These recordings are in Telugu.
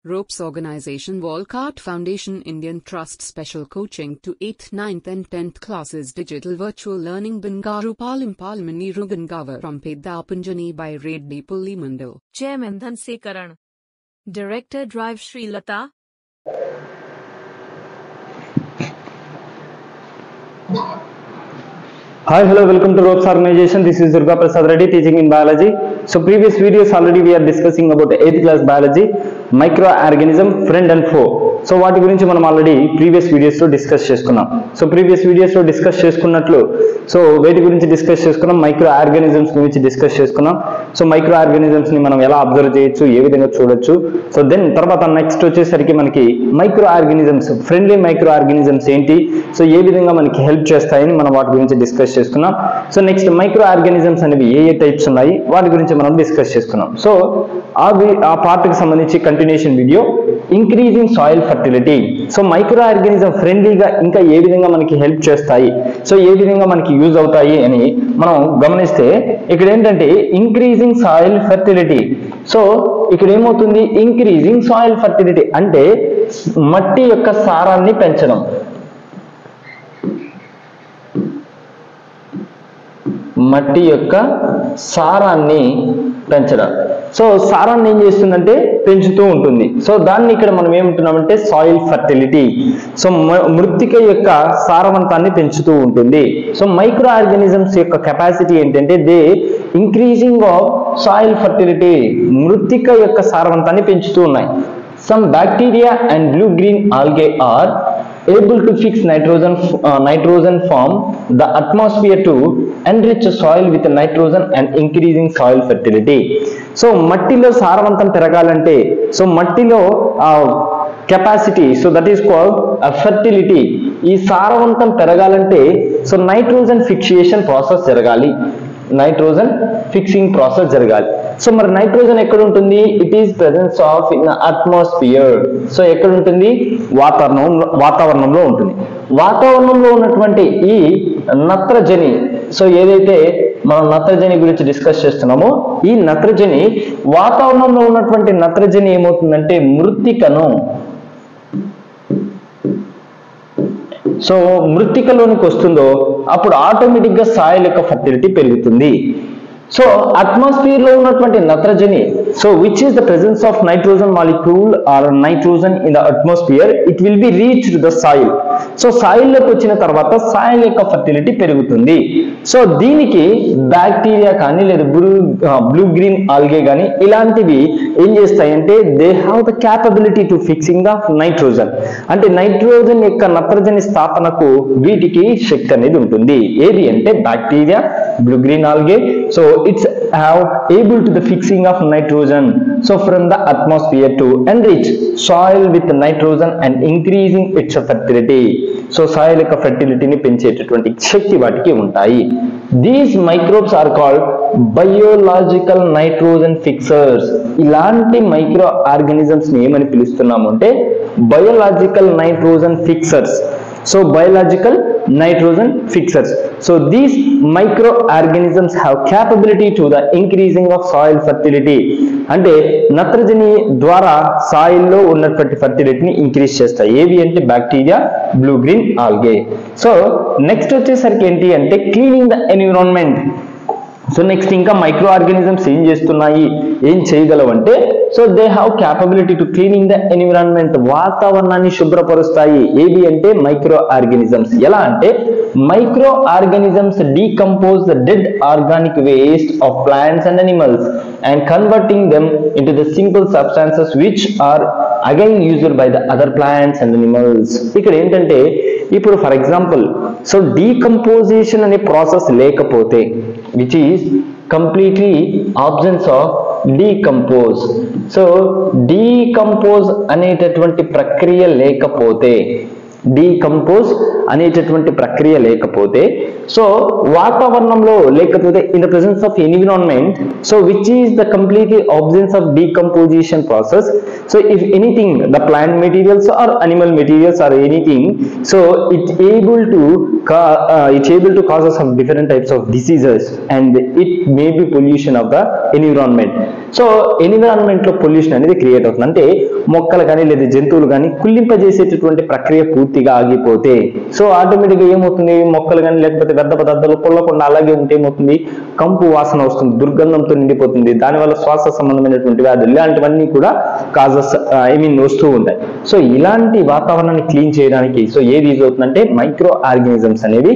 Ropes Organization Walcott Foundation Indian Trust Special Coaching to 8th, 9th and 10th classes Digital Virtual Learning Bangaru Palmani Rugangavar from Pedapunjani by Reddy Pulli Mandal. Chairman Dhansekaran. Director Drive Sri Lata. Hi, hello, welcome to Ropes Organization. This is Durga Prasad Reddy teaching in biology. So previous videos already we are discussing about 8th class biology, microorganism, friend and foe. So వాటి గురించి మనం ఆల్రెడీ ప్రీవియస్ వీడియోస్ లో డిస్కస్ చేసుకున్నాం. సో ప్రీవియస్ వీడియోస్ లో డిస్కస్ చేసుకున్నట్లు సో వేటి గురించి డిస్కస్ చేసుకున్నాం, మైక్రో ఆర్గానిజమ్స్ గురించి డిస్కస్ చేసుకున్నాం. సో మైక్రో ఆర్గానిజమ్స్ ని మనం ఎలా అబ్జర్వ్ చేయొచ్చు, ఏ విధంగా చూడొచ్చు. సో దెన్ తర్వాత నెక్స్ట్ వచ్చేసరికి మనకి micro organisms, friendly micro organisms ఏంటి, సో ఏ విధంగా మనకి హెల్ప్ చేస్తాయని మనం వాటి గురించి డిస్కస్ చేసుకున్నాం. సో నెక్స్ట్ మైక్రో ఆర్గానిజమ్స్ అనేవి ఏ టైప్స్ ఉన్నాయి వాటి గురించి మనం డిస్కస్ చేసుకున్నాం. సో ఆ పార్ట్ కి సంబంధించి continuation video increasing soil fertility. So micro organism ఫ్రెండ్లీగా ఇంకా ఏ విధంగా మనకి హెల్ప్ చేస్తాయి, సో ఏ విధంగా మనకి యూజ్ అవుతాయి అని మనం గమనిస్తే ఇక్కడ ఏంటంటే ఇంక్రీజింగ్ సాయిల్ ఫర్టిలిటీ. సో ఇక్కడ ఏమవుతుంది, ఇంక్రీజింగ్ సాయిల్ ఫర్టిలిటీ అంటే మట్టి యొక్క సారాన్ని పెంచడం. మట్టి యొక్క సారాన్ని పెంచడం. సో సారాన్ని ఏం చేస్తుందంటే పెంచుతూ ఉంటుంది. సో దాన్ని ఇక్కడ మనం ఏమంటున్నామంటే సాయిల్ ఫర్టిలిటీ. సో మృత్తిక యొక్క సారవంతాన్ని పెంచుతూ ఉంటుంది. సో మైక్రో ఆర్గానిజమ్స్ యొక్క కెపాసిటీ ఏంటంటే they increasing of soil fertility, మృత్తిక యొక్క సారవంతాన్ని పెంచుతూ ఉన్నాయి. Some bacteria and blue-green algae are able to fix nitrogen form the atmosphere to enrich soil with nitrogen and increasing soil fertility. So మట్టిలో సారవంతం పెరగాలంటే, సో మట్టిలో capacity, so that is called fertility. ఈ సారవంతం పెరగాలంటే సో నైట్రోజన్ ఫిక్సియేషన్ ప్రాసెస్ జరగాలి, నైట్రోజన్ ఫిక్సింగ్ ప్రాసెస్ జరగాలి. సో మరి నైట్రోజన్ ఎక్కడ ఉంటుంది, it is presence of in atmosphere. So ఎక్కడ ఉంటుంది, వాతావరణంలో ఉంటుంది. వాతావరణంలో ఉన్నటువంటి ఈ నత్రజని, సో ఏదైతే మనం నత్రజని గురించి డిస్కస్ చేస్తున్నామో ఈ నత్రజని, వాతావరణంలో ఉన్నటువంటి నత్రజని ఏమవుతుందంటే మృత్తికను, సో మృత్తికలోనికి వస్తుందో అప్పుడు ఆటోమేటిక్ గా సాయిల్ యొక్క ఫర్టిలిటీ పెరుగుతుంది. సో అట్మాస్ఫియర్ లో ఉన్నటువంటి నత్రజని, so which is the presence of nitrogen molecule are nitrogen in the atmosphere, it will be reached the soil. So soil లోకి వచ్చిన తర్వాత సాయిల్ యొక్క ఫర్టిలిటీ పెరుగుతుంది. సో దీనికి బ్యాక్టీరియా కానీ లేదా బ్లూ గ్రీన్ ఆల్గే కానీ ఇలాంటివి ఏం చేస్తాయంటే they have the capability to fixing the nitrogen. అంటే నైట్రోజన్ యొక్క నత్రజని స్థాపనకు వీటికి శక్తి అనేది ఉంటుంది. ఏది అంటే bacteria, blue green algae. So it's have able to the fixing of nitrogen, so from the atmosphere to enrich soil with nitrogen and increasing its fertility. So soil యొక్క ఫెర్టిలిటీని పెంచేటటువంటి శక్తి వాటికి ఉంటాయి. These microbes are called biological nitrogen fixers. ఇలాంటి మైక్రో ఆర్గానిజమ్స్ ని ఏమని పిలుస్తున్నాము అంటే biological nitrogen fixers. So biological nitrogen fixers. So these microorganisms have capability to the increasing of soil fertility. అంటే నత్రజని ద్వారా సాయిల్ లో ఉన్నటువంటి ఫర్టిలిటీని ఇంక్రీజ్ చేస్తాయి. ఏవి అంటే bacteria, blue green algae. So next వచ్చేసరికి ఏంటి అంటే cleaning the environment. So next ఇంకా మైక్రో ఆర్గానిజమ్స్ ఏం చేస్తున్నాయి, ఏం చేయగలవంటే so they have capability to cleaning the environment, వాతావరణాన్ని శుభ్రపరుస్తాయి. ఏవి అంటే మైక్రో ఆర్గానిజమ్స్. ఎలా అంటే microorganisms decompose the dead organic waste of plants and animals and converting them into the simple substances which are again used by the other plants and animals. ఇక్కడ ఏంటంటే ఇప్పుడు ఫర్ ఎగ్జాంపుల్ సో డీకంపోజిషన్ అనే ప్రాసెస్ లేకపోతే, which is completely absence of decompose. So decompose అనేటటువంటి ప్రక్రియ లేకపోతే, డీకంపోజ్ అనేటటువంటి ప్రక్రియ లేకపోతే, సో వాతావరణంలో లేకపోతే in the presence of environment, so which is the completely absence of decomposition process, so if anything, the plant materials or animal materials or anything, so it's able to cause us some different types of diseases, and it may be pollution of the environment. So environment లో పొల్యూషన్ అనేది క్రియేట్ అవుతుంది. అంటే మొక్కలు కానీ లేదా జంతువులు కానీ కుళ్ళింపజేసేటటువంటి ప్రక్రియ పూర్తిగా ఆగిపోతే, సో ఆటోమేటిక్ గా ఏమవుతుంది, మొక్కలు కానీ లేకపోతే వ్యర్థ పదార్థాలు కొల్లకుండా అలాగే ఉంటే ఏమవుతుంది, కంపు వాసన వస్తుంది, దుర్గంధంతో నిండిపోతుంది, దానివల్ల శ్వాస సంబంధమైనటువంటి వ్యాధులు ఇలాంటివన్నీ కూడా కాజెస్ వస్తూ ఉంటాయి. సో ఇలాంటి వాతావరణాన్ని క్లీన్ చేయడానికి సో ఏది యూజ్ అవుతుందంటే మైక్రో ఆర్గానిజమ్స్ అనేవి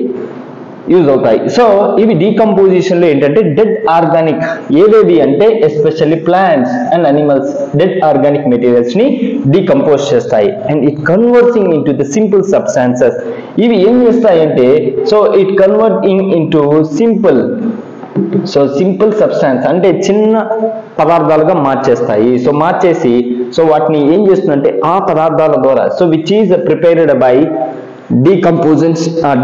యూజ్ అవుతాయి. సో ఇవి డీకంపోజిషన్ లో ఏంటంటే డెడ్ ఆర్గానిక్, ఏవేవి అంటే especially plants and animals dead organic materials ని డీకంపోజ్ చేస్తాయి. And it converting into the simple substances, ఇవి ఏం చేస్తాయంటే so it converting into simple substance అంటే చిన్న పదార్థాలుగా మార్చేస్తాయి. సో మార్చేసి సో వాటిని ఏం చేస్తుందంటే ఆ పదార్థాల ద్వారా so which is prepared by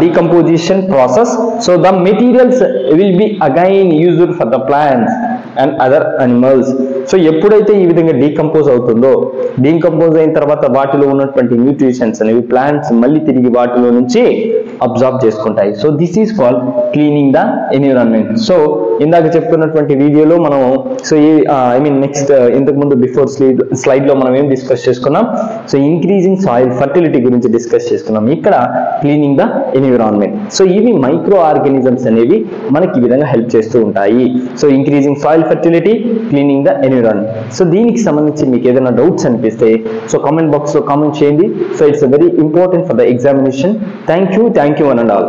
decomposition process, so the materials will be again used for the plants and other animals. So ఎప్పుడైతే ఈ విధంగా డీకంపోజ్ అవుతుందో, డీకంపోజ్ అయిన తర్వాత వాటిలో ఉన్నటువంటి న్యూట్రిషన్స్ అనేవి ప్లాంట్స్ మళ్ళీ తిరిగి వాటిలో నుంచి అబ్జార్బ్ చేసుకుంటాయి. So this is called cleaning the environment. So ఇందాక చెప్తున్నటువంటి వీడియోలో మనం సో నెక్స్ట్ ఇంతకు ముందు బిఫోర్ స్లైడ్ లో మనం ఏం డిస్కస్ చేసుకున్నాం, సో ఇంక్రీజింగ్ సాయిల్ ఫర్టిలిటీ గురించి డిస్కస్ చేసుకున్నాం. ఇక్కడ క్లీనింగ్ ద ఎన్విరాన్మెంట్. సో ఇవి మైక్రో ఆర్గానిజమ్స్ అనేవి మనకి ఈ విధంగా హెల్ప్ చేస్తూ ఉంటాయి. So increasing soil fertility, cleaning the environment. So దీనికి సంబంధించి మీకు ఏదైనా డౌట్స్ అనిపిస్తే సో కామెంట్ బాక్స్ లో కామెంట్ చేయండి. So it's very important for the examination. Thank you one and all.